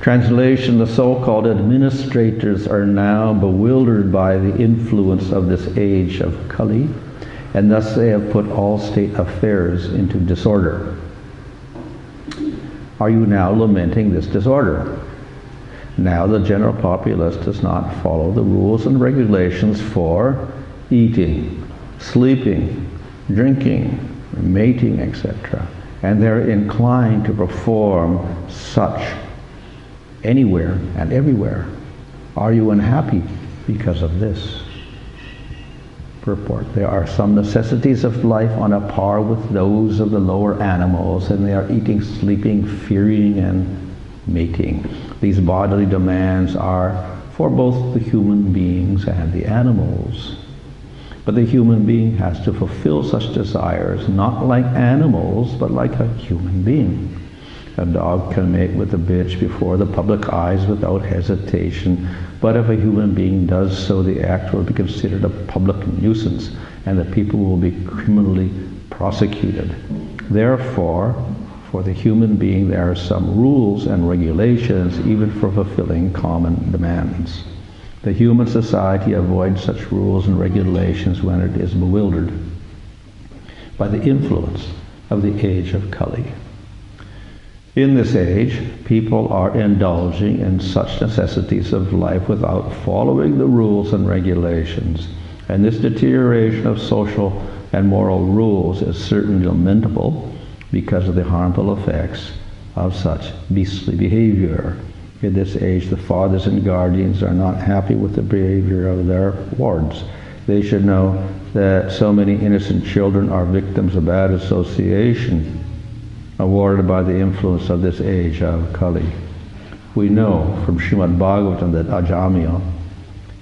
Translation: the so-called administrators are now bewildered by the influence of this age of Kali, and thus they have put all state affairs into disorder. Are you now lamenting this disorder? Now the general populace does not follow the rules and regulations for eating, sleeping, drinking, mating, etc. And they're inclined to perform such anywhere and everywhere. Are you unhappy because of this? Purport: there are some necessities of life on a par with those of the lower animals, and they are eating, sleeping, fearing, and mating. These bodily demands are for both the human beings and the animals. But the human being has to fulfill such desires, not like animals, but like a human being. A dog can mate with a bitch before the public eyes without hesitation, but if a human being does so, the act will be considered a public nuisance, and the people will be criminally prosecuted. Therefore, for the human being, there are some rules and regulations, even for fulfilling common demands. The human society avoids such rules and regulations when it is bewildered by the influence of the age of Kali. In this age, people are indulging in such necessities of life without following the rules and regulations, and this deterioration of social and moral rules is certainly lamentable because of the harmful effects of such beastly behavior. In this age, the fathers and guardians are not happy with the behavior of their wards. They should know that so many innocent children are victims of bad association awarded by the influence of this age of Kali. We know from Srimad Bhagavatam that Ajamya,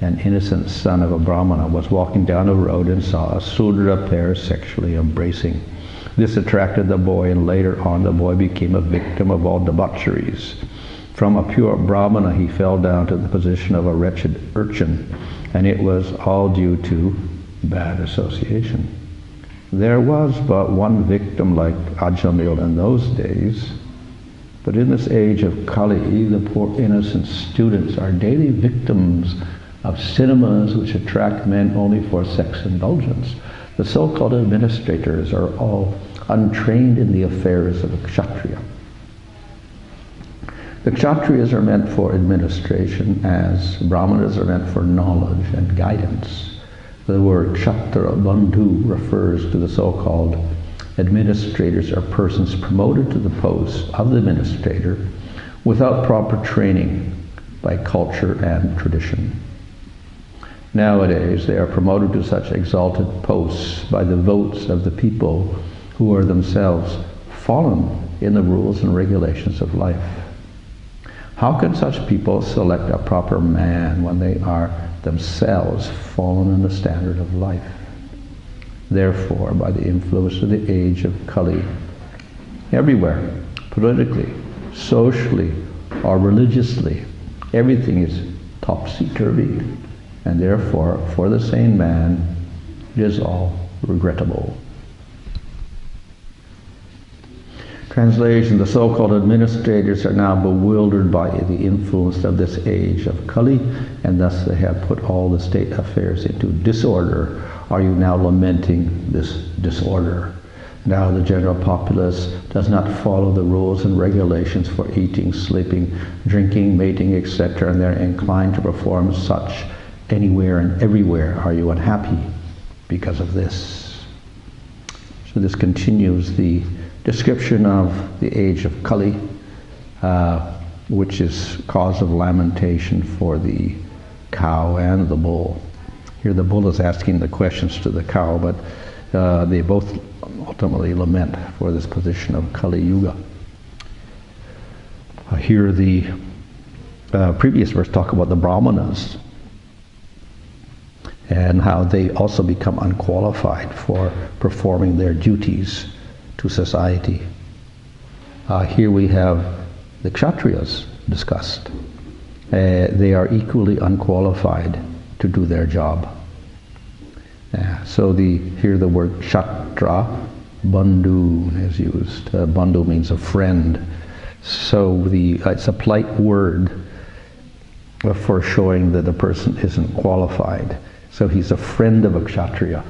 an innocent son of a Brahmana, was walking down a road and saw a Sudra pair sexually embracing. This attracted the boy, and later on the boy became a victim of all debaucheries. From a pure Brahmana he fell down to the position of a wretched urchin, and it was all due to bad association. There was but one victim like Ajamil in those days, but in this age of Kali, the poor innocent students are daily victims of cinemas which attract men only for sex indulgence. The so-called administrators are all untrained in the affairs of a kshatriya. The kshatriyas are meant for administration, as brahmanas are meant for knowledge and guidance. The word kshatra bandhu refers to the so-called administrators, or persons promoted to the post of the administrator without proper training by culture and tradition. Nowadays, they are promoted to such exalted posts by the votes of the people who are themselves fallen in the rules and regulations of life. How can such people select a proper man when they are themselves fallen in the standard of life? Therefore, by the influence of the age of Kali, everywhere, politically, socially, or religiously, everything is topsy-turvy, and therefore, for the sane man, it is all regrettable. Translation: the so-called administrators are now bewildered by the influence of this age of Kali, and thus they have put all the state affairs into disorder. Are you now lamenting this disorder? Now the general populace does not follow the rules and regulations for eating, sleeping, drinking, mating, etc., and they're inclined to perform such anywhere and everywhere. Are you unhappy because of this? So this continues the description of the age of Kali, which is cause of lamentation for the cow and the bull. Here the bull is asking the questions to the cow, but they both ultimately lament for this position of Kali Yuga. Here the previous verse talk about the Brahmanas and how they also become unqualified for performing their duties to society. Here we have the Kshatriyas discussed. They are equally unqualified to do their job. So here the word Kshatra, Bandhu is used. Bandhu means a friend. So it's a polite word for showing that the person isn't qualified. So he's a friend of a kshatriya,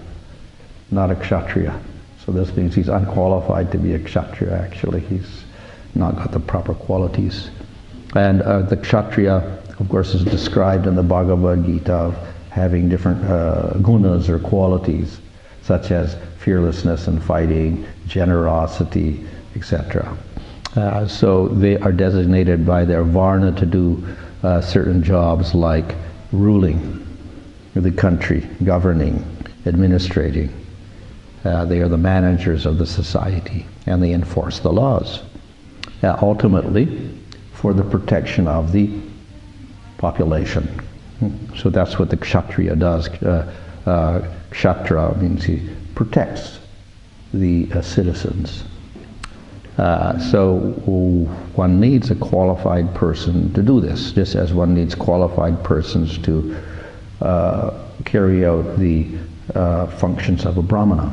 not a kshatriya. So this means he's unqualified to be a kshatriya actually. He's not got the proper qualities. And the kshatriya, of course, is described in the Bhagavad Gita of having different gunas or qualities, such as fearlessness and fighting, generosity, etc. So they are designated by their varna to do certain jobs like ruling the country, governing, administrating. They are the managers of the society and they enforce the laws. Ultimately, for the protection of the population. So that's what the kshatriya does. Kshatriya means he protects the citizens. So one needs a qualified person to do this, just as one needs qualified persons to carry out the functions of a brahmana.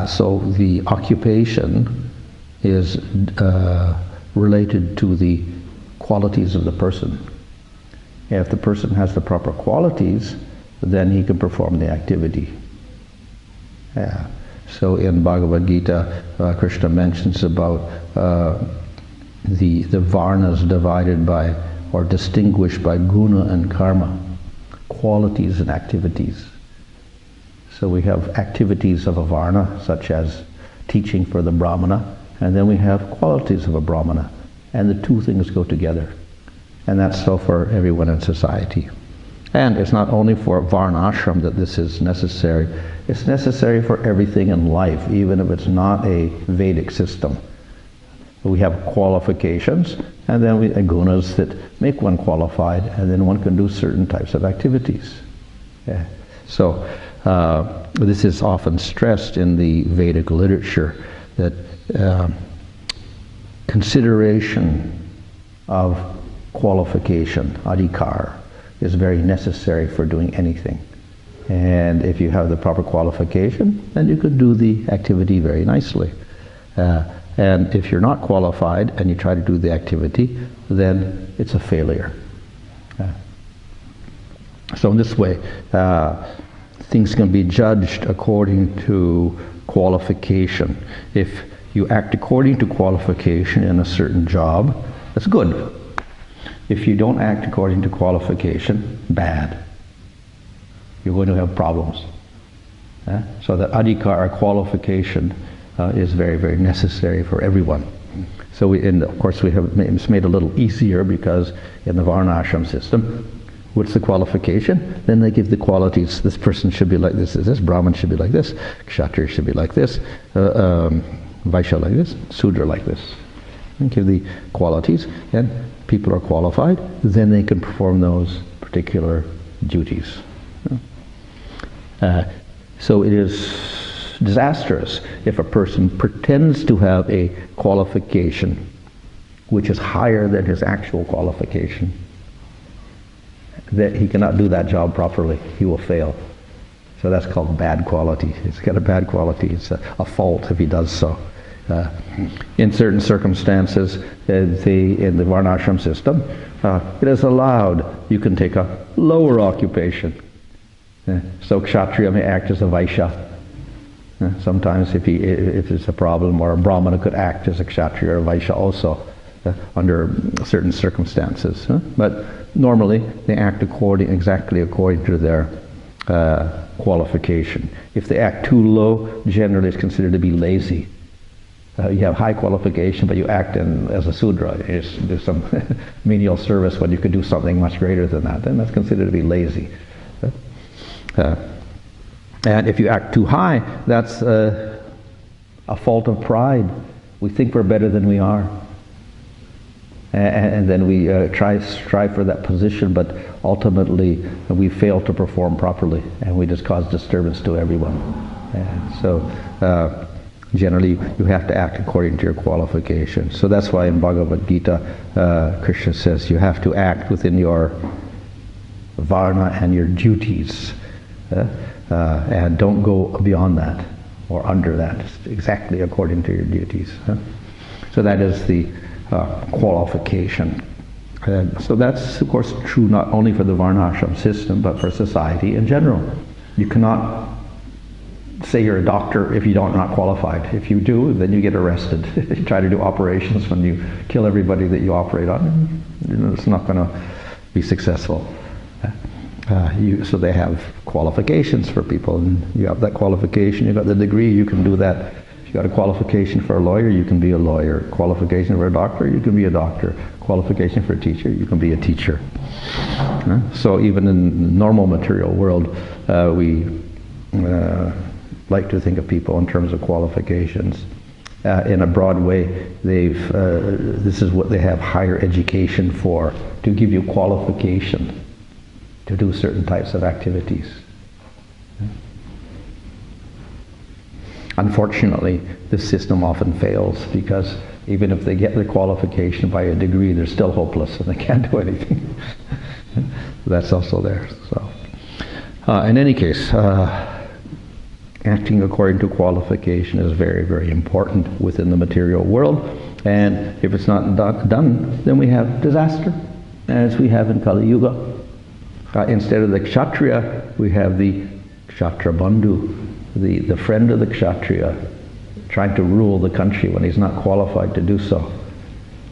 So the occupation is related to the qualities of the person. If the person has the proper qualities, then he can perform the activity. So in Bhagavad Gita, Krishna mentions about the varnas divided by or distinguished by guna and karma, qualities and activities. So we have activities of a varna, such as teaching for the brahmana, and then we have qualities of a brahmana, and the two things go together. And that's so for everyone in society. And it's not only for varnashram that this is necessary, it's necessary for everything in life, even if it's not a Vedic system. We have qualifications, and then gunas that make one qualified, and then one can do certain types of activities. So this is often stressed in the Vedic literature, that consideration of qualification, adhikar, is very necessary for doing anything. And if you have the proper qualification, then you could do the activity very nicely. And if you're not qualified and you try to do the activity, then it's a failure. So in this way, things can be judged according to qualification. If you act according to qualification in a certain job, that's good. If you don't act according to qualification, bad. You're going to have problems. So that adhikar, qualification, is very, very necessary for everyone. So of course it's made a little easier because in the varnashram system, what's the qualification? Then they give the qualities. This person should be like this, Brahman should be like this, Kshatriya should be like this, Vaishya like this, Sudra like this. And give the qualities, and people are qualified, then they can perform those particular duties. So it is disastrous if a person pretends to have a qualification which is higher than his actual qualification, that he cannot do that job properly. He will fail. So that's called bad quality. It's got a bad quality. It's a fault if he does so. In certain circumstances, in the varnashram system, it is allowed. You can take a lower occupation. So kshatriya may act as a vaishya. Sometimes if it's a problem, or a brahmana could act as a kshatriya or a vaishya also, under certain circumstances. But normally they act exactly according to their qualification. If they act too low, generally it's considered to be lazy. You have high qualification, but you act as a Sudra. You do some menial service when you could do something much greater than that. Then that's considered to be lazy. And if you act too high, that's a fault of pride. We think we're better than we are. And then we strive for that position, but ultimately we fail to perform properly, and we just cause disturbance to everyone. And so generally you have to act according to your qualification. So that's why in Bhagavad Gita, Krishna says you have to act within your varna and your duties. And don't go beyond that or under that, exactly according to your duties. So that is the qualification. So that's, of course, true not only for the Varnashram system, but for society in general. You cannot say you're a doctor if you don't not qualified. If you do, then you get arrested. You try to do operations when you kill everybody that you operate on, it's not going to be successful. So they have qualifications for people, and you have that qualification, you got the degree, you can do that. If you got a qualification for a lawyer, you can be a lawyer. Qualification for a doctor, you can be a doctor. Qualification for a teacher, you can be a teacher. So even in the normal material world, we like to think of people in terms of qualifications. In a broad way, this is what they have higher education for, to give you qualification to do certain types of activities. Unfortunately, this system often fails because even if they get their qualification by a degree, they're still hopeless and they can't do anything. That's also there. So, in any case, acting according to qualification is very, very important within the material world. And if it's not done, then we have disaster, as we have in Kali Yuga. Instead of the Kshatriya, we have the Kshatriya Bandhu, the friend of the Kshatriya, trying to rule the country when he's not qualified to do so.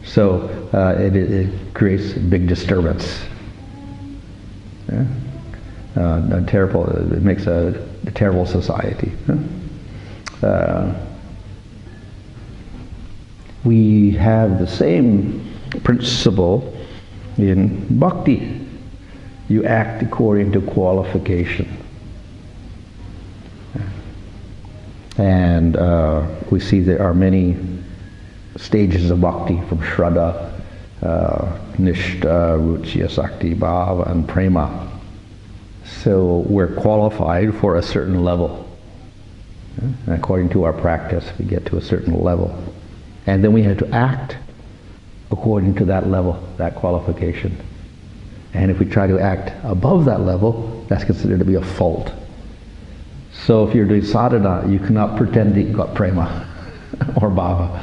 So it creates big disturbance. Yeah? It makes a terrible society. We have the same principle in bhakti. You act according to qualification. And we see there are many stages of bhakti, from Shraddha, Nishtha, Ruchya, Sakti, Bhava, and Prema. So we're qualified for a certain level. And according to our practice, we get to a certain level. And then we have to act according to that level, that qualification. And if we try to act above that level, that's considered to be a fault. So if you're doing sadhana, you cannot pretend that you've got prema or bhava.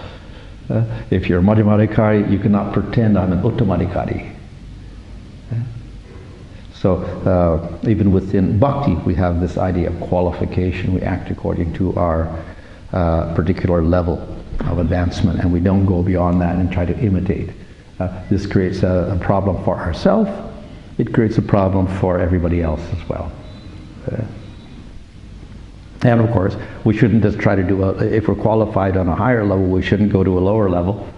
If you're a madhyamadikari, you cannot pretend I'm an uttamadikari. So even within bhakti, we have this idea of qualification. We act according to our particular level of advancement, and we don't go beyond that and try to imitate. This creates a problem for ourselves. It creates a problem for everybody else as well. And of course, we shouldn't just try to do if we're qualified on a higher level, we shouldn't go to a lower level.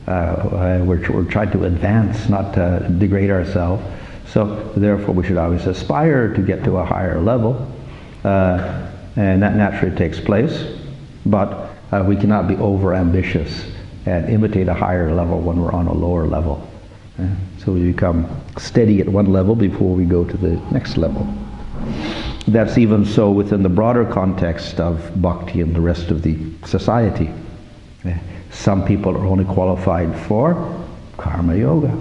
We're trying to advance, not degrade ourselves. So therefore, we should always aspire to get to a higher level. And that naturally takes place. But we cannot be over-ambitious and imitate a higher level when we're on a lower level. So we become steady at one level before we go to the next level. That's even so within the broader context of bhakti and the rest of the society. Some people are only qualified for karma yoga.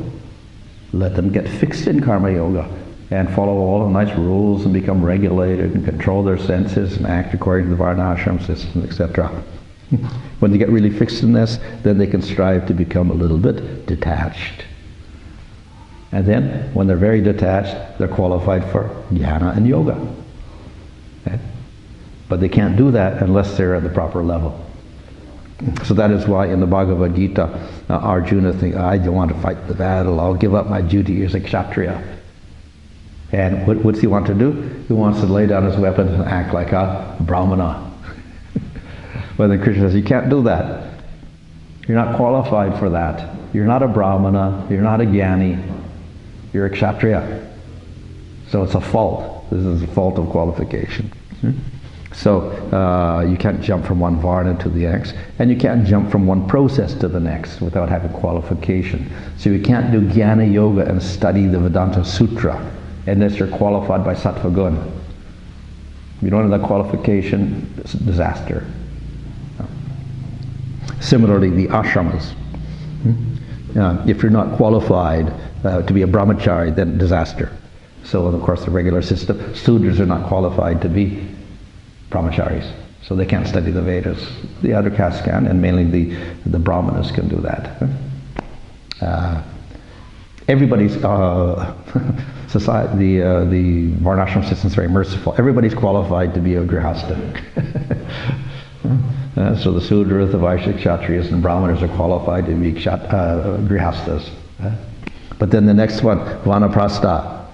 Let them get fixed in karma yoga and follow all the nice rules and become regulated and control their senses and act according to the varnashram system, etc. When they get really fixed in this, then they can strive to become a little bit detached. And then, when they're very detached, they're qualified for jnana and yoga. But they can't do that unless they're at the proper level. So that is why in the Bhagavad Gita, Arjuna thinks, I don't want to fight the battle, I'll give up my duty as a kshatriya. And what's he want to do? He wants to lay down his weapons and act like a brahmana. But then Krishna says, you can't do that. You're not qualified for that. You're not a brahmana, you're not a jnani, you're a kshatriya. So it's a fault. This is a fault of qualification. So you can't jump from one varna to the next, and you can't jump from one process to the next without having qualification. So you can't do jnana yoga and study the Vedanta Sutra unless you're qualified by sattva gun. If you don't have that qualification, it's a disaster. Similarly, the ashramas. If you're not qualified to be a brahmachari, then disaster. So, of course, the regular system, Sudras are not qualified to be brahmacharis. So they can't study the Vedas. The other castes can, and mainly the Brahmanas can do that. Everybody's society, the Varnashram system is very merciful. Everybody's qualified to be a grihastha. So the Sudras, the Vaishyas, Kshatriyas, and Brahmanas are qualified to be grihasthas. But then the next one, Vanaprastha,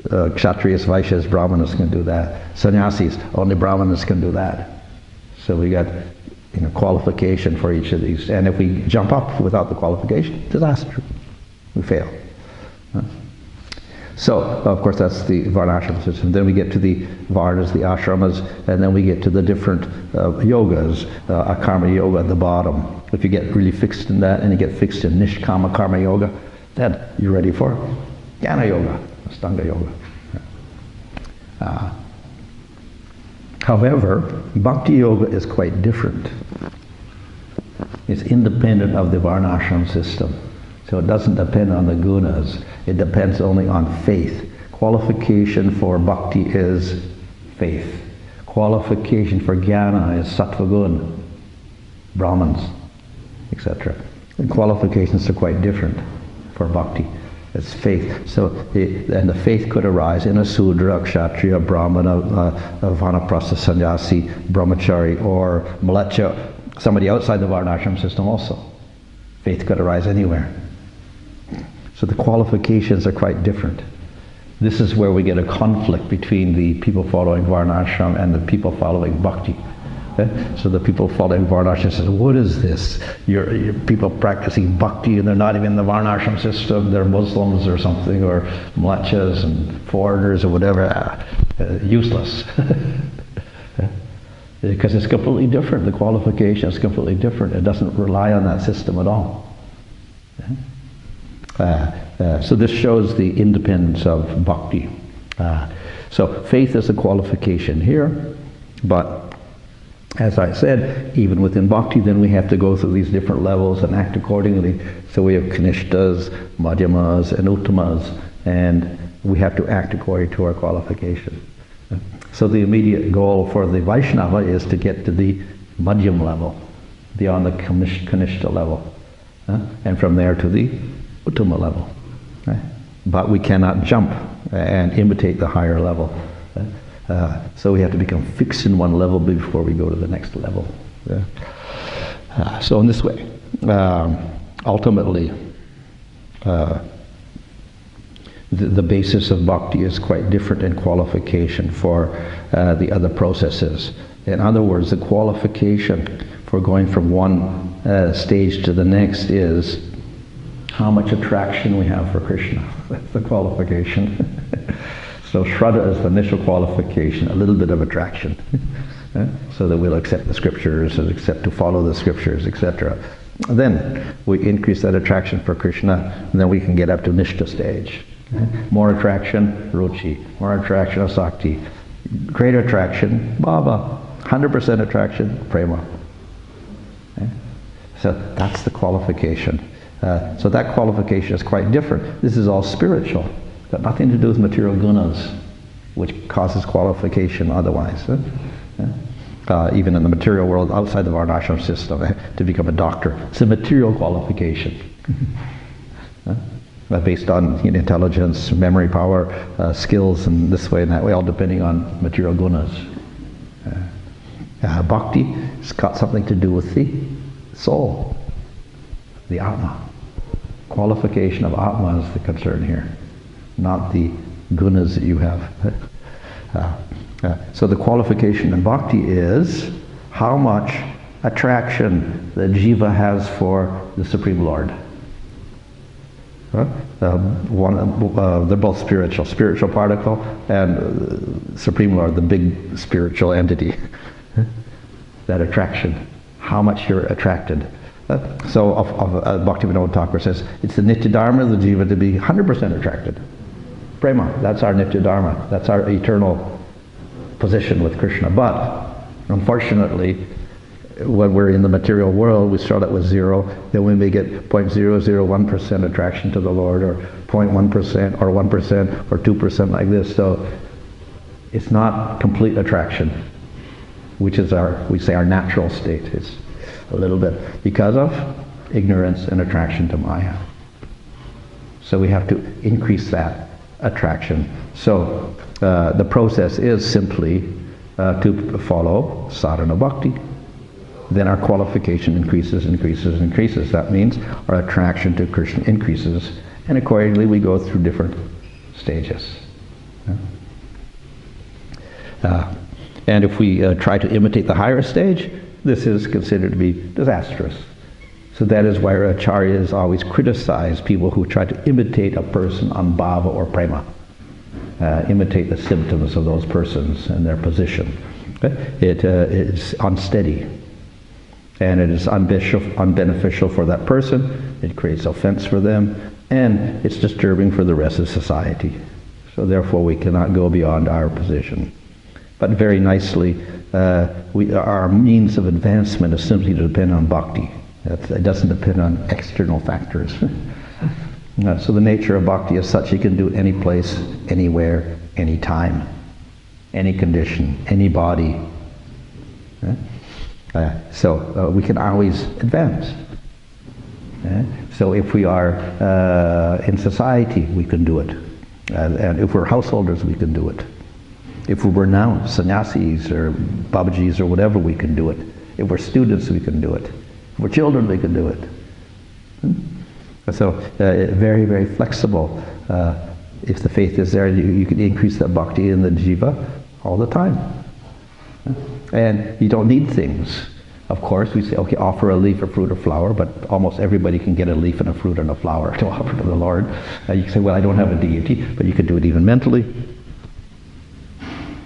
Kshatriyas, Vaishyas, Brahmanas can do that. Sannyasis, only Brahmanas can do that. So we got qualification for each of these. And if we jump up without the qualification, disaster. We fail. So, of course, that's the Varnashram system. Then we get to the Varnas, the Ashramas, and then we get to the different yogas, Akarma Yoga at the bottom. If you get really fixed in that, and you get fixed in Nishkama Karma Yoga, then you're ready for Jnana Yoga, Astanga Yoga. However, Bhakti Yoga is quite different. It's independent of the Varnashram system. So it doesn't depend on the gunas. It depends only on faith. Qualification for bhakti is faith. Qualification for jnana is sattva-gun, Brahmins, etc. And qualifications are quite different for bhakti. It's faith. So, and the faith could arise in a Sudra, a Kshatriya, a Brahmana, a Vanaprastha, Sannyasi, Brahmachari, or Mleccha, somebody outside the Varnashram system also. Faith could arise anywhere. So the qualifications are quite different. This is where we get a conflict between the people following Varnashram and the people following Bhakti. So the people following Varnashram says, what is this? You're people practicing Bhakti and they're not even in the Varnashram system, they're Muslims or something, or Mlechas and foreigners or whatever. Useless. Because it's completely different. The qualification is completely different. It doesn't rely on that system at all. So this shows the independence of bhakti. So faith is a qualification here, but as I said, even within bhakti, then we have to go through these different levels and act accordingly. So we have kanishtas, madhyamas, and uttamas, and we have to act according to our qualification. So the immediate goal for the Vaishnava is to get to the madhyam level, beyond the kanishta level, and from there to the uttama level. But we cannot jump and imitate the higher level. So we have to become fixed in one level before we go to the next level. So in this way, ultimately, the basis of bhakti is quite different in qualification for the other processes. In other words, the qualification for going from one stage to the next is how much attraction we have for Krishna. That's the qualification. So Shraddha is the initial qualification, a little bit of attraction, so that we'll accept the scriptures and accept to follow the scriptures, etc. Then we increase that attraction for Krishna, and then we can get up to Nishta stage. More attraction, ruchi. More attraction, asakti. Greater attraction, bhava. 100% attraction, prema. So that's the qualification. So that qualification is quite different. This is all spiritual. Got nothing to do with material gunas, which causes qualification otherwise. Even in the material world, outside the Varnashram system, to become a doctor, it's a material qualification. Based on intelligence, memory power, skills, and this way and that way, all depending on material gunas. Bhakti has got something to do with the soul, the Atma. Qualification of Atma is the concern here, not the gunas that you have. So the qualification in Bhakti is how much attraction the jiva has for the Supreme Lord. They're both spiritual particle, and Supreme Lord, the big spiritual entity. That attraction, how much you're attracted. So Bhaktivinoda Thakur says, it's the Nitya Dharma of the jiva to be 100% attracted. Prema, that's our Nitya Dharma, that's our eternal position with Krishna. But, unfortunately, when we're in the material world, we start out with 0, then we may get 0.001% attraction to the Lord, or 0.1%, or 1%, or 2% like this. So it's not complete attraction. which is we say our natural state. It's a little bit because of ignorance and attraction to Maya. So we have to increase that attraction. So the process is simply to follow sadhana bhakti. Then our qualification increases. That means our attraction to Krishna increases, and accordingly we go through different stages. And if we try to imitate the higher stage, this is considered to be disastrous. So that is why our acharyas always criticize people who try to imitate a person on bhava or prema. Imitate the symptoms of those persons and their position. It is unsteady, and it is unbeneficial for that person. It creates offense for them, and it's disturbing for the rest of society. So therefore we cannot go beyond our position. But very nicely, our means of advancement is simply to depend on bhakti. It doesn't depend on external factors. So the nature of bhakti is such you can do it any place, anywhere, any time, any condition, any body. So we can always advance. So if we are in society, we can do it. And if we're householders, we can do it. If we're now sannyasis or babajis or whatever, we can do it. If we're students, we can do it. If we're children, we can do it. So very, very flexible. If the faith is there, you can increase that bhakti in the jiva all the time. And you don't need things. Of course, we say, okay, offer a leaf, a fruit, or flower, but almost everybody can get a leaf and a fruit and a flower to offer to the Lord. You can say, well, I don't have a deity, but you could do it even mentally.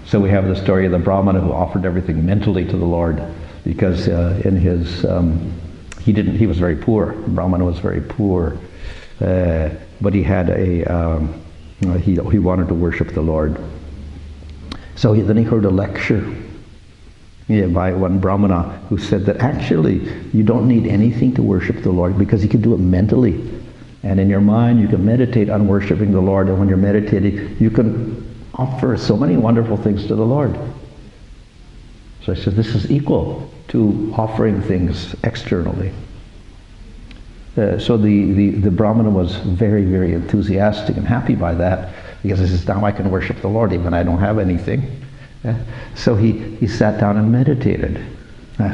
So we have the story of the Brahmana who offered everything mentally to the Lord, because in his he was very poor. The Brahmana was very poor, but he had he wanted to worship the Lord. So then he heard a lecture by one Brahmana who said that actually you don't need anything to worship the Lord, because you can do it mentally. And in your mind you can meditate on worshiping the Lord, and when you're meditating you can offer so many wonderful things to the Lord. So I said, this is equal to offering things externally. So the Brahmana was very, very enthusiastic and happy by that, because he says, now I can worship the Lord even I don't have anything. So he sat down and meditated.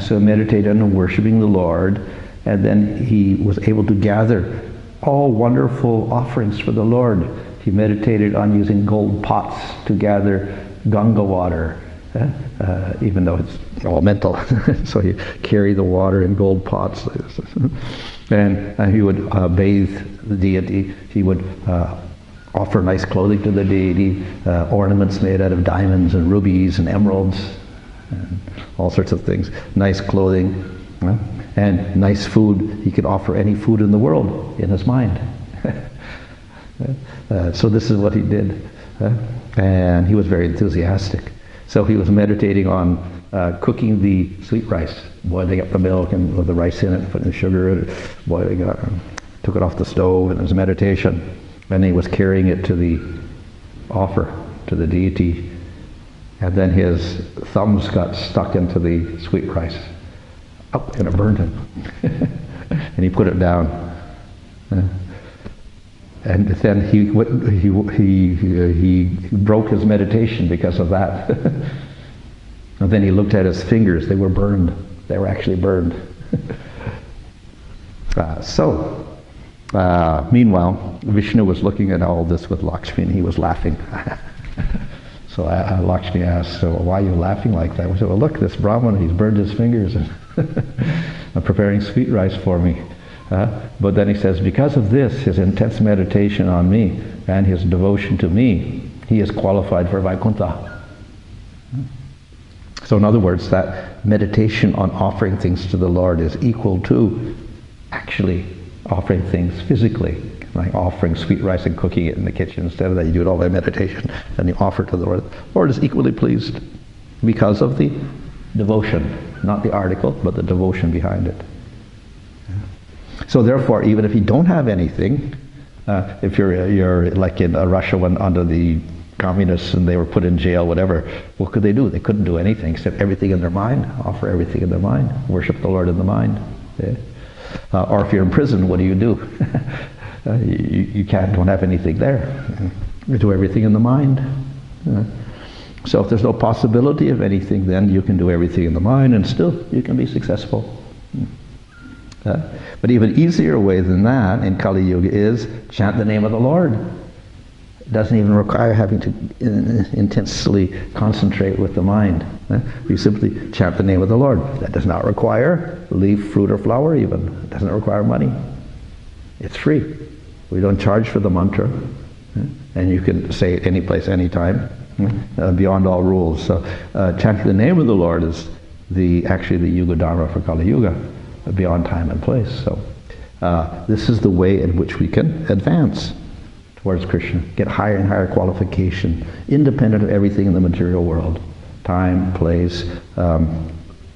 So he meditated on worshiping the Lord, and then he was able to gather all wonderful offerings for the Lord. He meditated on using gold pots to gather Ganga water, even though it's all mental. So he carried the water in gold pots. And he would bathe the deity. He would offer nice clothing to the deity, ornaments made out of diamonds and rubies and emeralds, and all sorts of things. Nice clothing, and nice food. He could offer any food in the world in his mind. So this is what he did. And he was very enthusiastic. So he was meditating on cooking the sweet rice, boiling up the milk and with the rice in it, putting the sugar in it, boiling it up, took it off the stove, and it was meditation. And he was carrying it to the offer, to the deity. And then his thumbs got stuck into the sweet rice. Oh, and it burned him. And he put it down. And then he broke his meditation because of that. And then he looked at his fingers. They were burned. They were actually burned. Meanwhile, Vishnu was looking at all this with Lakshmi, and he was laughing. So Lakshmi asked, so why are you laughing like that? We said, well, look, this Brahmana, he's burned his fingers and preparing sweet rice for me. But then he says, because of this, his intense meditation on me and his devotion to me, he is qualified for Vaikuntha. So in other words, that meditation on offering things to the Lord is equal to actually offering things physically, like offering sweet rice and cooking it in the kitchen. Instead of that, you do it all by meditation, and you offer to the Lord. The Lord is equally pleased because of the devotion, not the article, but the devotion behind it. So therefore, even if you don't have anything, if you're like in Russia when under the communists and they were put in jail, whatever, what could they do? They couldn't do anything except everything in their mind, offer everything in their mind, worship the Lord in the mind. Yeah. Or if you're in prison, what do? You don't have anything there. You do everything in the mind. So if there's no possibility of anything, then you can do everything in the mind and still you can be successful. But even easier way than that in Kali Yuga is chant the name of the Lord. It doesn't even require having to intensely concentrate with the mind. You simply chant the name of the Lord. That does not require leaf, fruit, or flower even. It doesn't require money. It's free. We don't charge for the mantra. And you can say it any place, anytime, beyond all rules. So chanting the name of the Lord is actually the Yuga Dharma for Kali Yuga, beyond time and place. So this is the way in which we can advance towards Krishna, get higher and higher qualification, independent of everything in the material world. Time, place,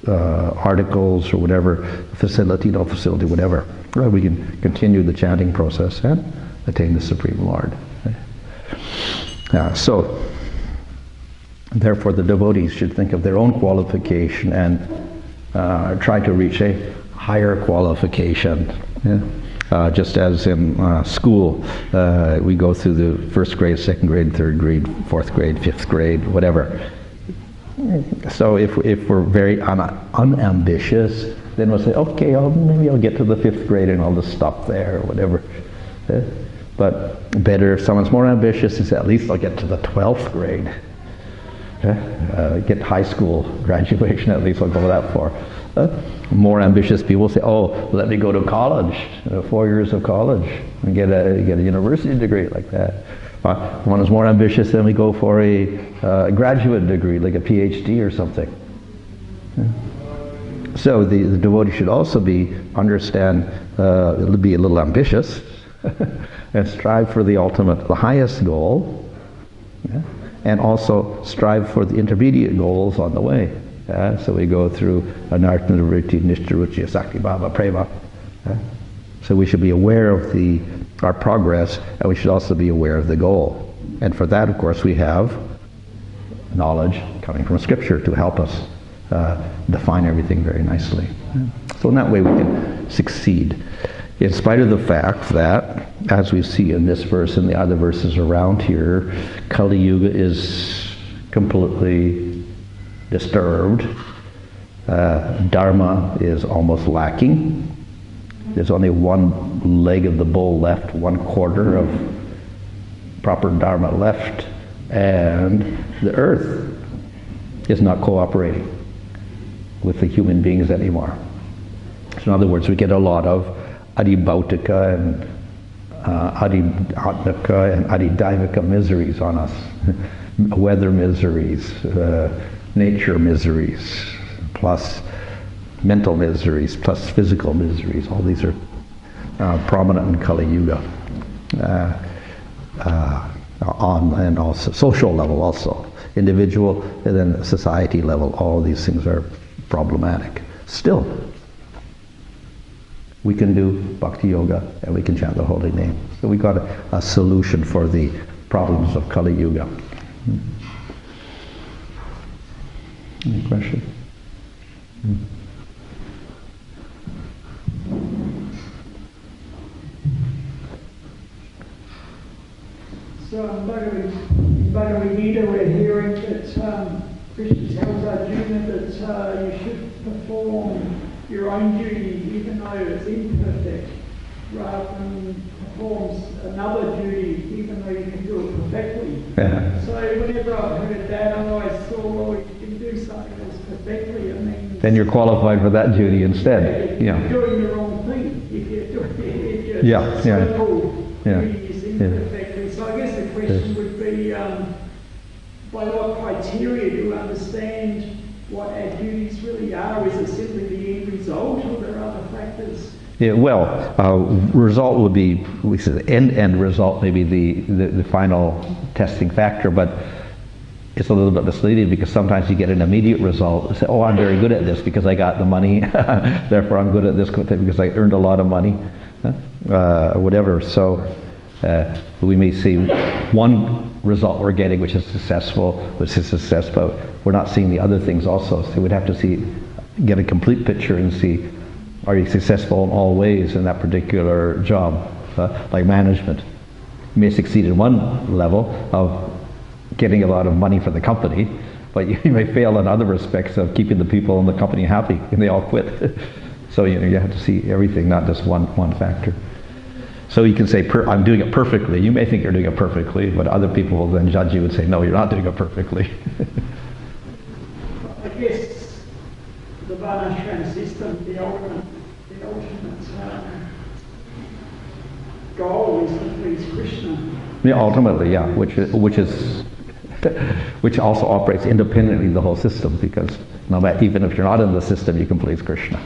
articles or whatever, facility, no facility, whatever. We can continue the chanting process and attain the Supreme Lord. So, therefore the devotees should think of their own qualification and try to reach a higher qualification. Just as in school, we go through the first grade, second grade, third grade, fourth grade, fifth grade, whatever. So if we're very unambitious, then we'll say, okay, maybe I'll get to the fifth grade and I'll just stop there or whatever. But better if someone's more ambitious is at least I'll get to the 12th grade. Get high school graduation, at least I'll go that far. More ambitious people say, oh, let me go to college, 4 years of college, and get a university degree like that. One is more ambitious, then we go for a graduate degree, like a PhD or something. So the devotee should also be a little ambitious, and strive for the ultimate, the highest goal, and also strive for the intermediate goals on the way. So we go through Anartha Vritti, Nishtaruchi, Sakti Bhava, Prema. So we should be aware of our progress, and we should also be aware of the goal. And for that, of course, we have knowledge coming from Scripture to help us define everything very nicely. So in that way we can succeed. In spite of the fact that, as we see in this verse and the other verses around here, Kali Yuga is completely disturbed. Dharma is almost lacking. There's only one leg of the bull left, 1/4 of proper Dharma left, and the earth is not cooperating with the human beings anymore. So in other words, we get a lot of adibhautika and adhyatmika and adidaivika miseries on us. Weather miseries, nature miseries, plus mental miseries, plus physical miseries. All these are prominent in Kali Yuga. And also social level also. Individual and then society level, all these things are problematic. Still, we can do bhakti yoga and we can chant the holy name. So we got a solution for the problems of Kali Yuga. Any question? So in Bhagavad Gita we're hearing that Krishna tells Arjuna that you should perform your own duty even though it's imperfect, rather than perform another duty even though you can do it perfectly. Yeah. So whenever I've heard that, I always thought, well, you can do something that's perfectly, then you're qualified for that duty instead. You're doing the wrong thing if you're doing Yeah. duties imperfectly. So I guess the question would be, by what criteria do you understand what our duties really are? Is it simply the end result, or there are other factors? Yeah, well, result would be, we said end result may be the final testing factor, but it's a little bit misleading because sometimes you get an immediate result and say, oh, I'm very good at this because I got the money, therefore I'm good at this because I earned a lot of money, or whatever. So We may see one result we're getting which is successful, but we're not seeing the other things also. So we'd have to get a complete picture and see, are you successful in all ways in that particular job, like management. You may succeed in one level of getting a lot of money for the company, but you may fail in other respects of keeping the people in the company happy, and they all quit. So you have to see everything, not just one factor. So you can say, I'm doing it perfectly. You may think you're doing it perfectly, but other people will then judge you and say, no, you're not doing it perfectly. I guess the Varnashram system, the ultimate goal is to please Krishna. Yeah, ultimately, yeah, which also operates independently of the whole system, because even if you're not in the system, you can please Krishna.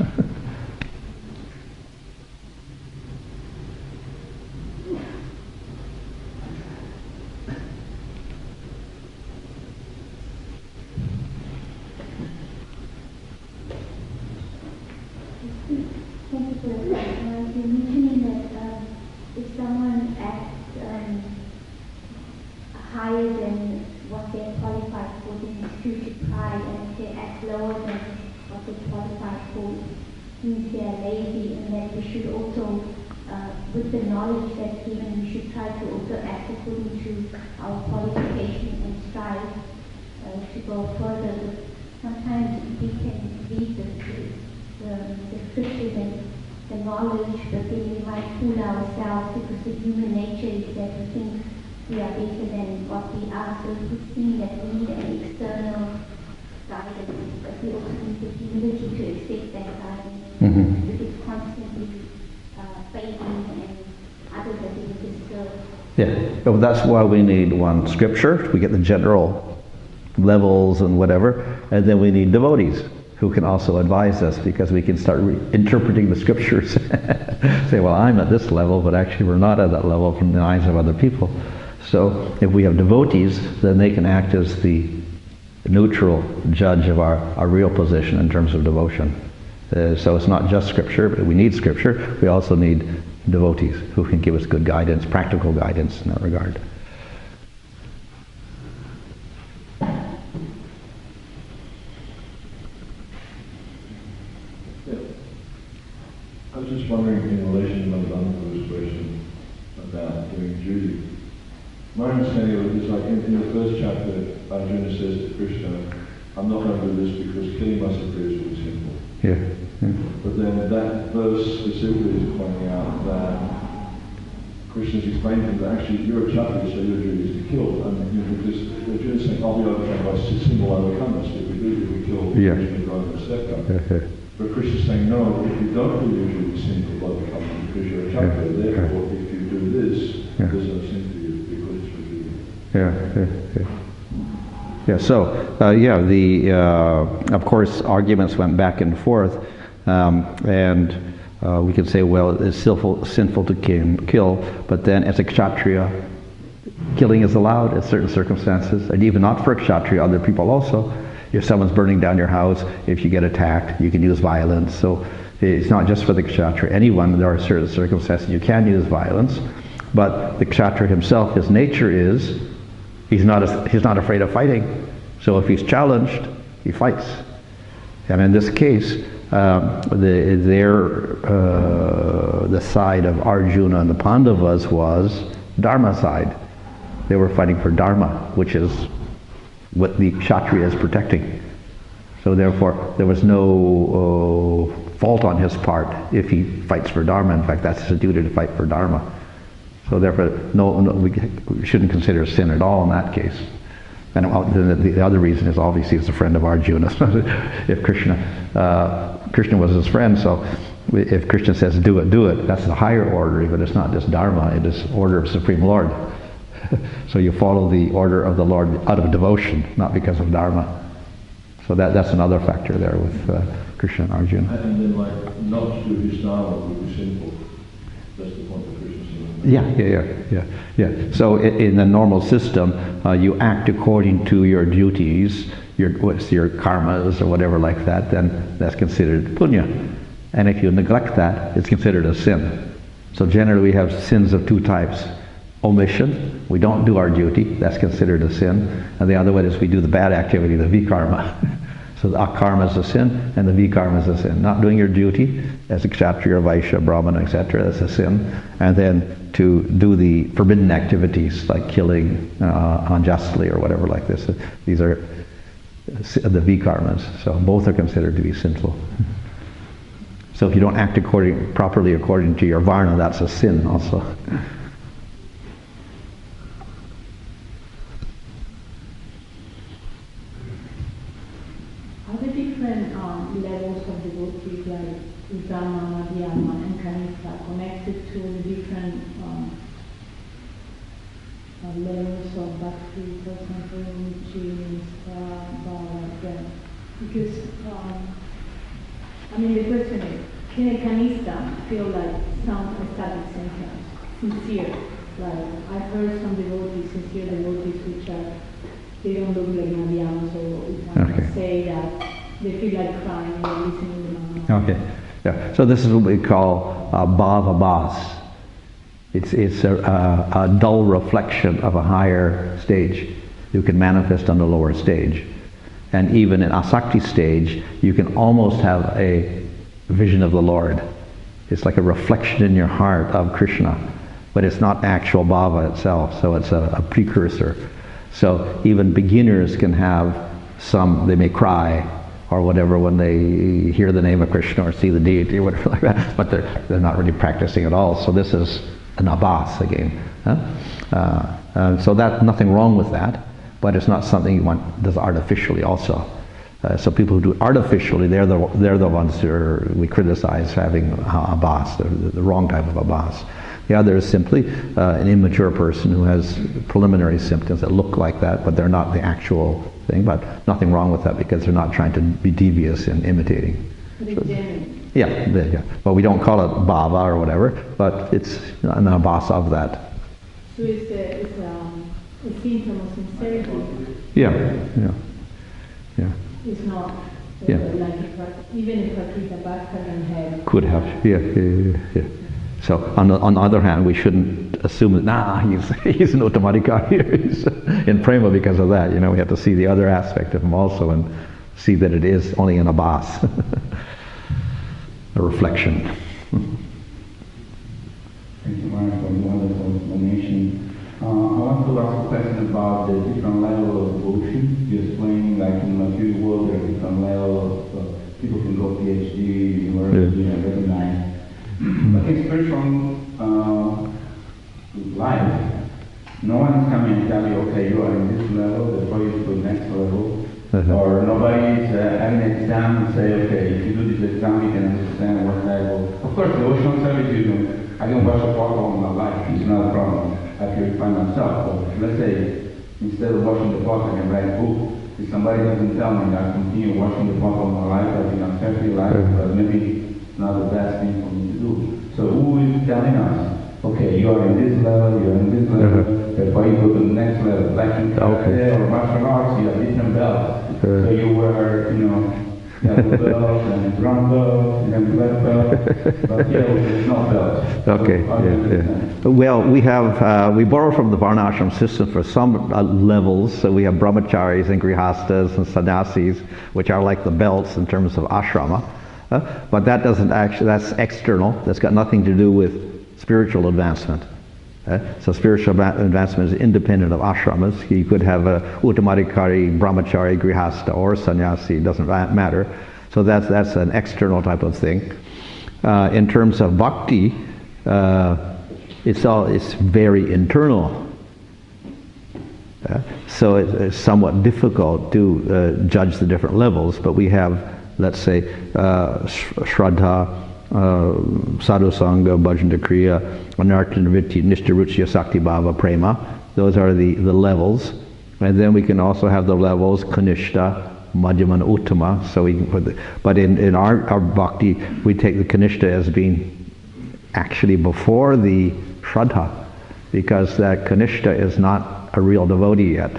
Yeah, well, that's why we need one scripture. We get the general levels and whatever, and then we need devotees who can also advise us, because we can start interpreting the scriptures. Say, well, I'm at this level, but actually we're not at that level from the eyes of other people. So if we have devotees, then they can act as the neutral judge of our real position in terms of devotion. So it's not just scripture, but we need scripture. We also need devotees who can give us good guidance, practical guidance in that regard. I was just wondering, in relation to Bhanu's question about doing duty. My understanding of it is like in the first chapter, Arjuna says to Krishna, I'm not going to do this because killing myself is really simple. Yeah. But then that verse specifically is pointing out that Krishna's explaining that actually you're a Kshatriya, so your duty is to kill. And because Arjuna's saying, I'll be overcome by single overcomers. If we do, we kill Krishna and drive a step. But Krishna's saying, no, if you don't do your duty, sin will overcome you because you're a Kshatriya. Therefore, if you do this, there's no sin for you because it's for duty. Yeah, so, of course, arguments went back and forth, and we could say, well, it's sinful to kill, but then as a Kshatriya, killing is allowed in certain circumstances, and even not for a Kshatriya, other people also. If someone's burning down your house, if you get attacked, you can use violence. So it's not just for the Kshatriya. Anyone, there are certain circumstances you can use violence, but the Kshatriya himself, his nature is, he's not afraid of fighting. So if he's challenged, he fights. And in this case, the side of Arjuna and the Pandavas was Dharma side. They were fighting for Dharma, which is what the Kshatriya is protecting. So therefore, there was no fault on his part if he fights for Dharma. In fact, that's his duty to fight for Dharma. So therefore, we shouldn't consider sin at all in that case. And the other reason is obviously he's a friend of Arjuna. If Krishna was his friend, so if Krishna says do it, that's the higher order, but it's not just Dharma, it is order of Supreme Lord. So you follow the order of the Lord out of devotion, not because of Dharma. So that's another factor there with Krishna and Arjuna. And then not to do his Dharma would be sinful. That's the point of Krishna saying. Yeah. So in the normal system, you act according to your duties, your karmas or whatever like that, then that's considered punya. And if you neglect that, it's considered a sin. So generally we have sins of two types. omission. We don't do our duty. That's considered a sin. And the other one is we do the bad activity, the vikarma. So the akarma is a sin, and the vikarma is a sin. Not doing your duty as a kshatriya, vaishya, brahmana, etc. That's a sin. And then to do the forbidden activities like killing unjustly or whatever like this. These are the vikarmas. So both are considered to be sinful. So if you don't act properly according to your varna, that's a sin also. Are the different levels of devotees like Uttama, Madhyama and Kanistha connected to the different levels of bhakti, for example, James, Bhava, because the question is, can a Kanistha feel like some ecstatic sensations, sincere? Like I've heard some devotees, sincere devotees, which they don't look like Madhyamas, so we can say that they feel like crying or listening to the Okay, yeah. So this is what we call bhava bhas. It's a dull reflection of a higher stage. You can manifest on the lower stage. And even in asakti stage, you can almost have a vision of the Lord. It's like a reflection in your heart of Krishna, but it's not actual bhava itself, so it's a precursor. So even beginners can have they may cry or whatever when they hear the name of Krishna or see the deity or whatever like that, but they're not really practicing at all. So this is an abhas again. So that's nothing wrong with that, but it's not something you want does artificially also. So people who do it artificially, they're the ones who we criticize having abhas, the wrong type of abhas. The other is simply an immature person who has preliminary symptoms that look like that, but they're not the actual thing. But nothing wrong with that because they're not trying to be devious in imitating. Yeah. Well, we don't call it bhava or whatever, but it's an abhas of that. So it's a symptom of sincerity. Yeah. It's not Yeah. like even if Prakrita Bhakta can have. Could have. Yeah. So on the other hand, we shouldn't assume that he's an Uttamadikari, he's in prema because of that. We have to see the other aspect of him also and see that it is only an abhas, a reflection. Thank you, Maharaj, for the wonderful explanation. I want to ask a question about the different level of devotion. You explained, like in the material world, there are different levels of people can go PhD, university, and recognize. But in spiritual life, no one is coming and tell you, okay, you are in this level, therefore you go to the next level. Or nobody is having an exam and say, okay, if you do this exam, you can understand what level. Of course, devotional service, I can wash a bottle all my life, it's not a problem. I purify myself. But let's say, instead of washing the pot, I can write a book. If somebody doesn't tell me that I continue washing the pot all my life, I think I'm happy life, but maybe not the best thing for me to do. So who is telling us, okay, you are in this level, you are in this level, therefore you go to the next level, like in karate or martial arts, you have different belts. So you were, yellow belt, and brown belt, and black belt, but here there's no belt. Okay, so, Well, we borrow from the Varnashram system for some levels. So we have brahmacharis and grihastas and sannyasis, which are like the belts in terms of ashrama. But that doesn't that's external. That's got nothing to do with spiritual advancement. So spiritual advancement is independent of ashramas. You could have a uttamadikari, brahmachari, grihasta, or sannyasi. It doesn't matter. So that's an external type of thing. In terms of bhakti, it's very internal. So it's somewhat difficult to judge the different levels. But we have, let's say, Shraddha, Sadhu Sangha, Bhajanta Kriya, Anartha Vritti, Nishtaruchya, Sakti Bhava, Prema. Those are the levels. And then we can also have the levels, Kanishta, Madhyama, and Uttama. So but in our bhakti, we take the Kanishta as being actually before the Shraddha, because that Kanishta is not a real devotee yet.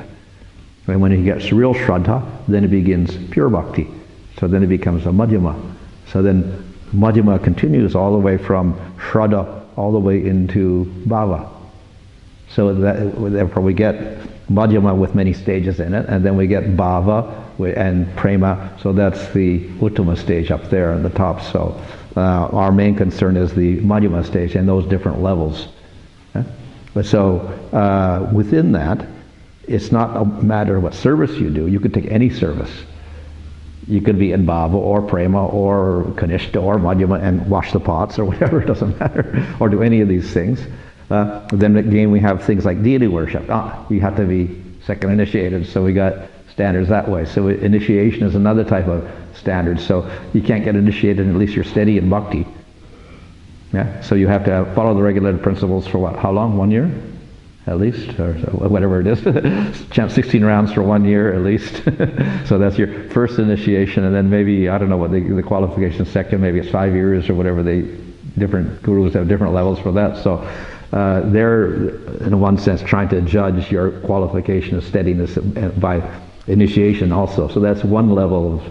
And when he gets real Shraddha, then it begins pure bhakti. So then it becomes a Madhyama. So then Madhyama continues all the way from Shraddha all the way into Bhava. So therefore we get Madhyama with many stages in it, and then we get Bhava and Prema, so that's the Uttama stage up there on the top. So our main concern is the Madhyama stage and those different levels. But so within that, it's not a matter of what service you do. You could take any service. You could be in Bhava or Prema or Kanishta or Madhyama and wash the pots or whatever, it doesn't matter, or do any of these things. Then again we have things like deity worship. You have to be second initiated, so we got standards that way. So initiation is another type of standard. So you can't get initiated unless you're steady in bhakti. Yeah? So you have to follow the regulated principles for what? How long? 1 year? At least? Or whatever it is. Chant 16 rounds for 1 year at least. So that's your first initiation, and then maybe, I don't know what the qualification second, maybe it's 5 years or whatever. Different gurus have different levels for that. So they're, in one sense, trying to judge your qualification of steadiness by initiation also. So that's one level of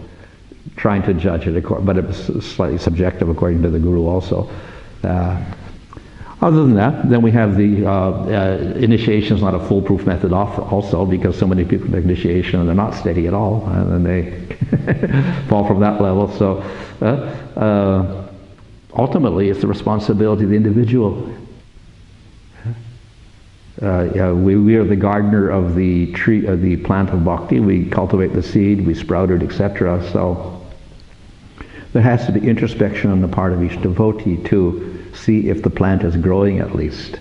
trying to judge it, but it's slightly subjective according to the guru also. Other than that, then we have the initiation is not a foolproof method also, because so many people take initiation and they're not steady at all, and they fall from that level. So ultimately it's the responsibility of the individual. We are the gardener of the tree, of the plant of bhakti. We cultivate the seed, we sprout it, etc. So there has to be introspection on the part of each devotee to see if the plant is growing at least.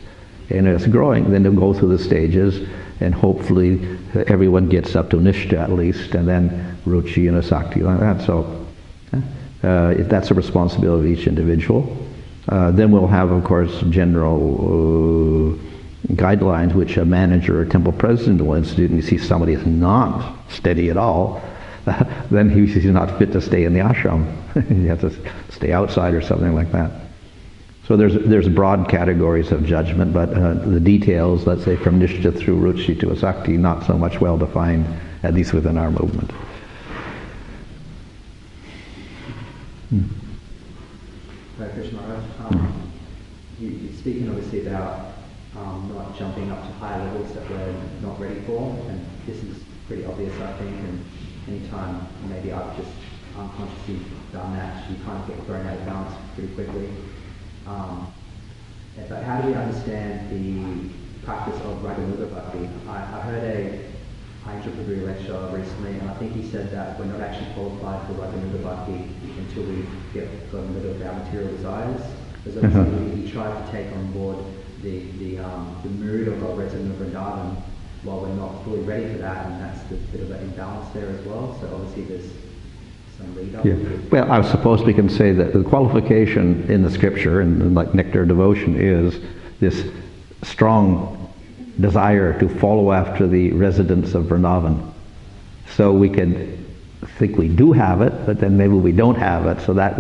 And if it's growing, then they'll go through the stages, and hopefully everyone gets up to nishta at least, and then ruchi and asakti like that. So if that's a responsibility of each individual. Then we'll have, of course, general guidelines which a manager or temple president will institute, and you see somebody is not steady at all, then he's not fit to stay in the ashram. He has to stay outside or something like that. So there's broad categories of judgment, but the details, let's say from nishta through ruchi to asakti, not so much well defined, at least within our movement. Hare Krishna Maharaj, you're speaking obviously about not jumping up to higher levels that we're not ready for, and this is pretty obvious, I think, and anytime maybe I've just unconsciously done that, you kind of get thrown out of balance pretty quickly. But how do we understand the practice of Raganuga Bhakti? I heard a Angel Guru lecture recently, and I think he said that we're not actually qualified for Raganuga Bhakti until we gotten rid of our material desires. Because obviously we try to take on board the mood of our resident of Vrindavan while we're not fully ready for that, and that's the bit of an imbalance there as well. So obviously there's some lead up. Yeah. Well, I suppose we can say that the qualification in the scripture, and like nectar devotion, is this strong desire to follow after the residents of Vrindavan. So we can think we do have it, but then maybe we don't have it. So that's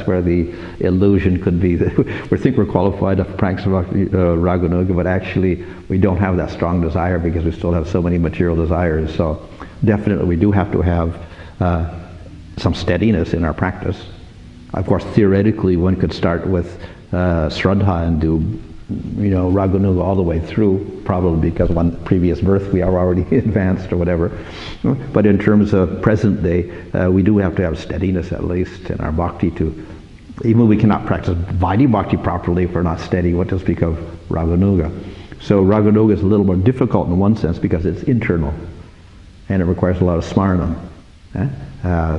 where the illusion could be. We think we're qualified to practice Raganuga, but actually we don't have that strong desire because we still have so many material desires. So definitely we do have to have some steadiness in our practice. Of course, theoretically, one could start with Shraddha and do, Raganuga all the way through, probably because one previous birth we are already advanced or whatever. But in terms of present day, we do have to have steadiness at least in our bhakti to, even we cannot practice Vaidhi Bhakti properly if we're not steady, what to speak of Raganuga. So Raganuga is a little more difficult in one sense because it's internal and it requires a lot of smarna.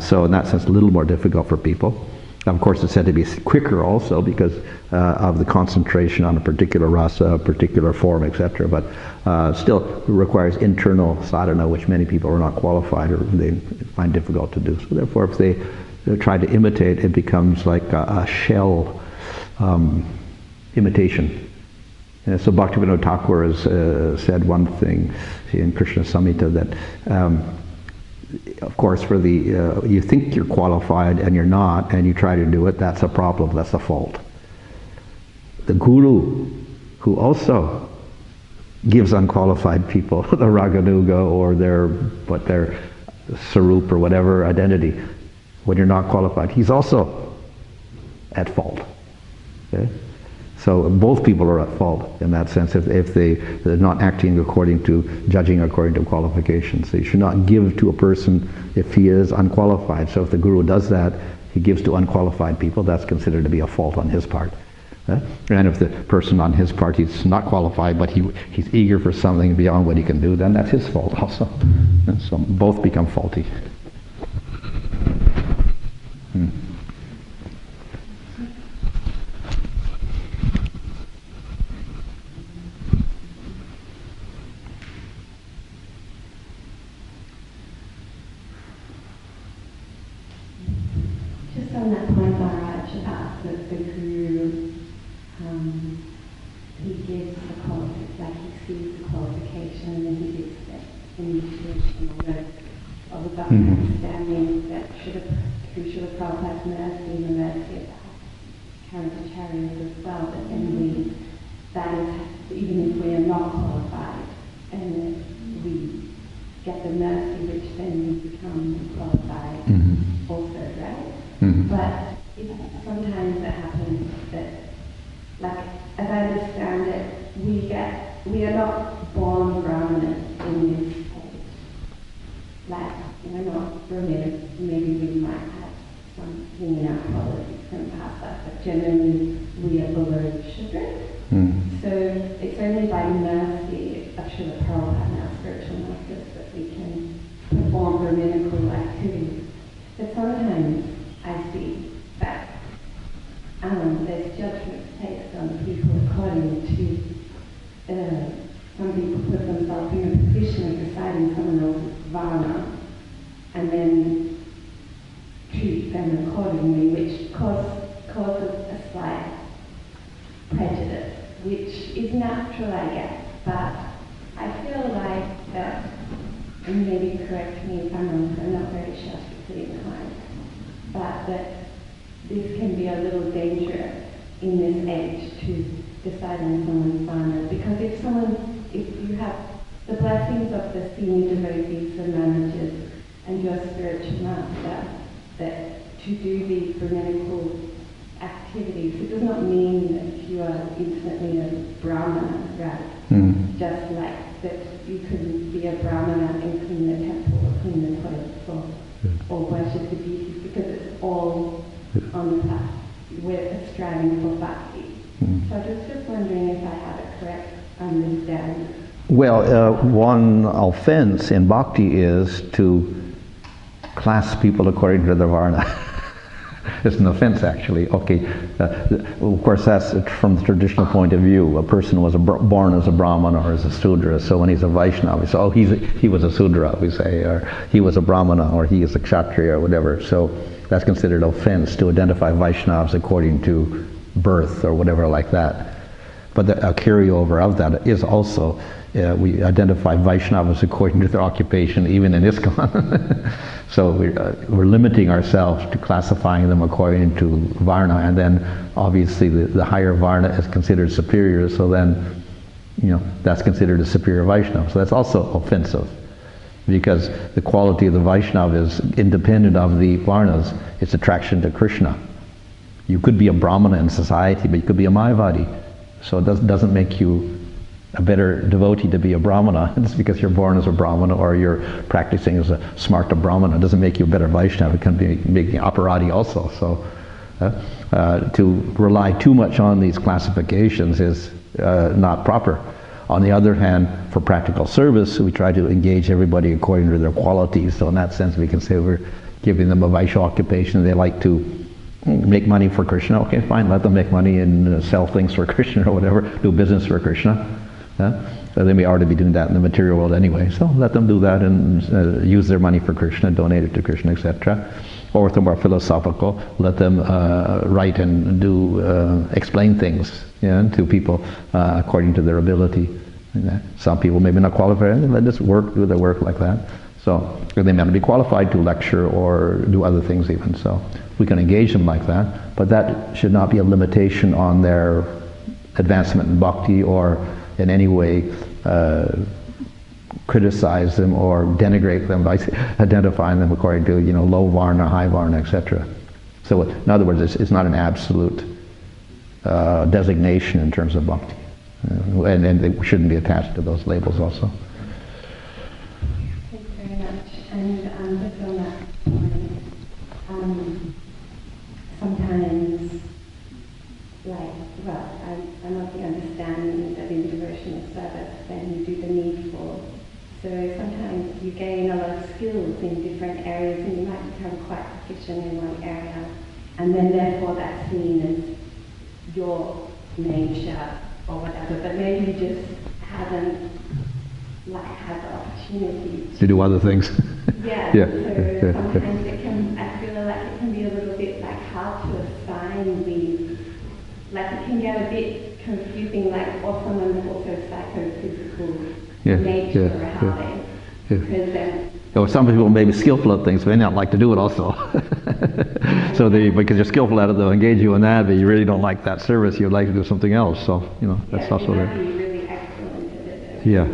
So in that sense, a little more difficult for people. Of course, it's said to be quicker also because of the concentration on a particular rasa, a particular form, etc. But still requires internal sadhana, which many people are not qualified or they find difficult to do. So therefore, if they try to imitate, it becomes like a shell imitation. And so Bhaktivinoda Thakur has said one thing in Krishna Samhita that of course, for you think you're qualified and you're not, and you try to do it, that's a problem, that's a fault. The guru, who also gives unqualified people the Raganuga or their Sarup or whatever identity, when you're not qualified, he's also at fault. Okay? So both people are at fault in that sense if they're not acting according to, judging according to qualifications. So you should not give to a person if he is unqualified. So if the guru does that, he gives to unqualified people, that's considered to be a fault on his part. And if the person on his part, he's not qualified, but he's eager for something beyond what he can do, then that's his fault also. And so both become faulty. Just on that point, Maharaj, about the guru, he gives the qualification, like he sees the qualification and then he gives the initiation of the understanding that through Srila Prabhupada's mercy and the mercy of the current chariots as well, that then that is, even if we are not qualified, and we get the mercy which then we become qualified also, right? But sometimes it happens that, like, as I understand it, we are not born Brahmanas in this stage. Like, we're not Brahmanas, maybe we might have something in our politics and past us, but generally we are below Shudras. So it's only by mercy of Srila Prabhupada and our spiritual masters that we can perform Brahminical activities. But sometimes I see that there's judgments placed on people according to, some people put themselves in a position of deciding someone else's varna and then treat them accordingly, which causes a slight prejudice, which is natural, I guess, but I feel like that, and maybe correct me if I'm wrong, I'm not very shastrically inclined, but that this can be a little dangerous in this age to decide on someone's varna, because if you have the blessings of the senior devotees, the managers, and your spiritual master, that to do these Brahminical activities, it does not mean that you are instantly a Brahmana, right? Just like that you can be a Brahmana and clean the temple or clean the toilets or worship the deities, because it's all on the path. We're striving for bhakti. So I was just wondering if I have a correct understanding. Well, one offense in bhakti is to class people according to their varna. It's an offense, actually. Okay, of course, that's from the traditional point of view. A person was born as a Brahmana or as a Sudra, so when he's a Vaishnava, we say, oh, he was a Sudra, we say, or he was a Brahmana, or he is a Kshatriya, or whatever. So that's considered offense to identify Vaishnavas according to birth or whatever like that. But a carryover of that is also, we identify Vaishnavas according to their occupation, even in ISKCON. So we're limiting ourselves to classifying them according to Varna, and then obviously the higher Varna is considered superior, so then, that's considered a superior Vaishnava. So that's also offensive, because the quality of the Vaishnava is independent of the Varnas, its attraction to Krishna. You could be a Brahmana in society, but you could be a Mayavadi. So it doesn't make you a better devotee to be a Brahmana. It's because you're born as a Brahmana or you're practicing as a smarta Brahmana. It doesn't make you a better Vaishnava. It can be making aparadi also. So to rely too much on these classifications is not proper. On the other hand, for practical service, we try to engage everybody according to their qualities. So in that sense, we can say we're giving them a Vaishya occupation. They like to make money for Krishna. Okay, fine, let them make money and sell things for Krishna or whatever, do business for Krishna. They may already be doing that in the material world anyway, so let them do that and use their money for Krishna, donate it to Krishna, etc. Or if they're more philosophical, let them write and explain things to people according to their ability. Some people maybe not qualified, let us do their work like that. So they may not be qualified to lecture or do other things even, so we can engage them like that, but that should not be a limitation on their advancement in bhakti or in any way criticize them or denigrate them by identifying them according to low varna, high varna, etc. So in other words, it's not an absolute designation in terms of bhakti. And they shouldn't be attached to those labels also. Thank you very much. And just on that point, sometimes, I'm of the understanding that in devotional service, then you do the needful. So sometimes you gain a lot of skills in different areas, and you might become quite proficient in one area, and then therefore that's seen as your nature or whatever, but maybe you just haven't had the opportunity To do other things. Yeah, Yeah. so sometimes it can, I feel like it can be a little bit like hard to assign these, like it can get a bit confusing, like or someone's also psychophysical nature or how they present. Or some people may be skillful at things, but they not like to do it also. So because you're skillful at it, they'll engage you in that, but you really don't like that service, you'd like to do something else. So, that's also you there. might be really excellent at it. Yeah.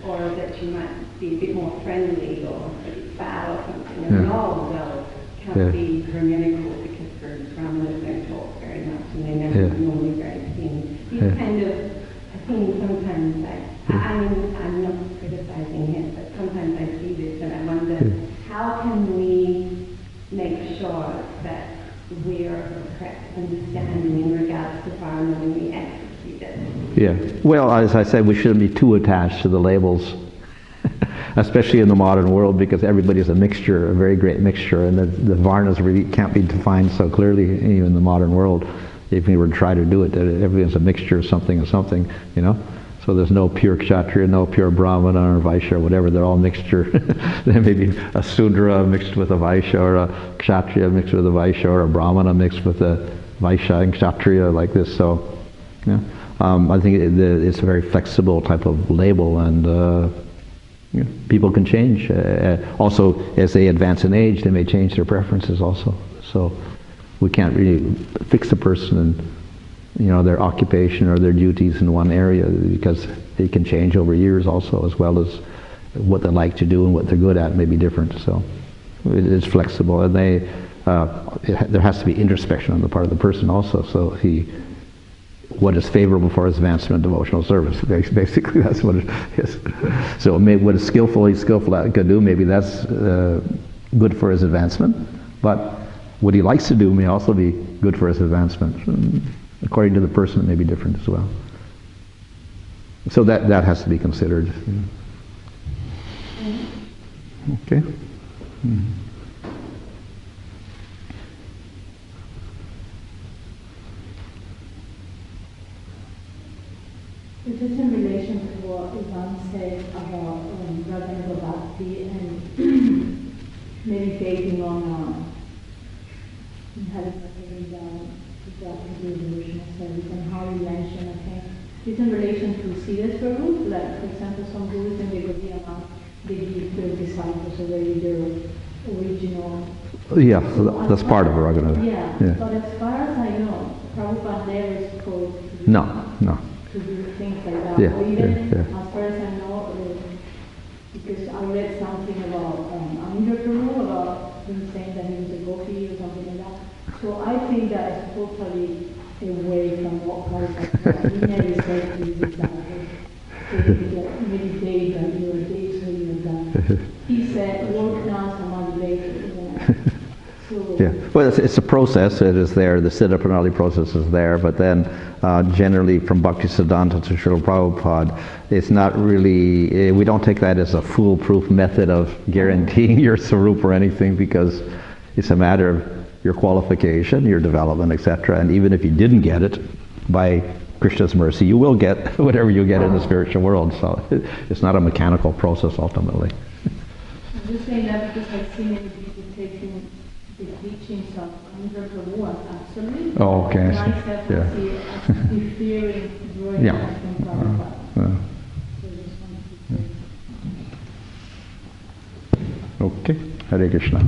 Or that you might be a bit more friendly or a bit bad or something. Yeah. And can't be hermeneutical because Brahmanas don't talk very much and they're never normally very thin. These kind of things sometimes I'm not criticizing it, but sometimes I see this and I wonder how can we make sure that we're of the correct understanding in regards to Dharma when we execute it? Yeah. Well, as I said, we shouldn't be too attached to the labels, especially in the modern world, because everybody's a mixture, a very great mixture, and the varnas really can't be defined so clearly even in the modern world. If we were to try to do it, everything's a mixture of something and something, So there's no pure kshatriya, no pure brahmana or vaishya or whatever. They're all mixture. There may be a sudra mixed with a vaishya, or a kshatriya mixed with a vaishya, or a brahmana mixed with a vaishya and kshatriya, like this. So, I think it's a very flexible type of label, and people can change. Also, as they advance in age, they may change their preferences also. So we can't really fix a person and their occupation or their duties in one area, because they can change over years also, as well as what they like to do and what they're good at may be different. So it's flexible, and there has to be introspection on the part of the person also. So what is favorable for his advancement in devotional service? Basically, that's what it is. So maybe what is skillful at can do, maybe that's good for his advancement, but what he likes to do may also be good for his advancement. According to the person, it may be different as well. So that has to be considered. Okay. It's just in relation to what Ivan said about Radha Bhakti and meditating on devotional service, and how you mentioned, it's in relation to Siddha Swarup, like for example some gurus in the Govardhana, they give their disciples already their original. Yeah, that's part of Raghunatha. Yeah, but as far as I know, Prabhupada never is supposed to do things like that. Yeah, or even yeah. as far as I know, because I read something about Amindra Prabhu, about him saying that he was a gopi or something like that. So I think that is totally away from what Prabhupada said. He never said these examples. Meditate and you're this or you're that. He said, work now, samadhi later. So, yeah. Well, it's a process. It is there. The Siddha Pranali process is there. But then, generally, from Bhaktisiddhanta to Srila Prabhupada, it's not really. We don't take that as a foolproof method of guaranteeing your sarup or anything, because it's a matter of your qualification, your development, etc. And even if you didn't get it, by Krishna's mercy, you will get whatever you get in the spiritual world. So it's not a mechanical process ultimately. I'm just saying that because I've seen many people taking the teachings of Amindra Prabhu as absolute. Oh, okay. And I separately see it as differing drawing from Prabhupada. So I just wanted to say. Okay. Hare Krishna.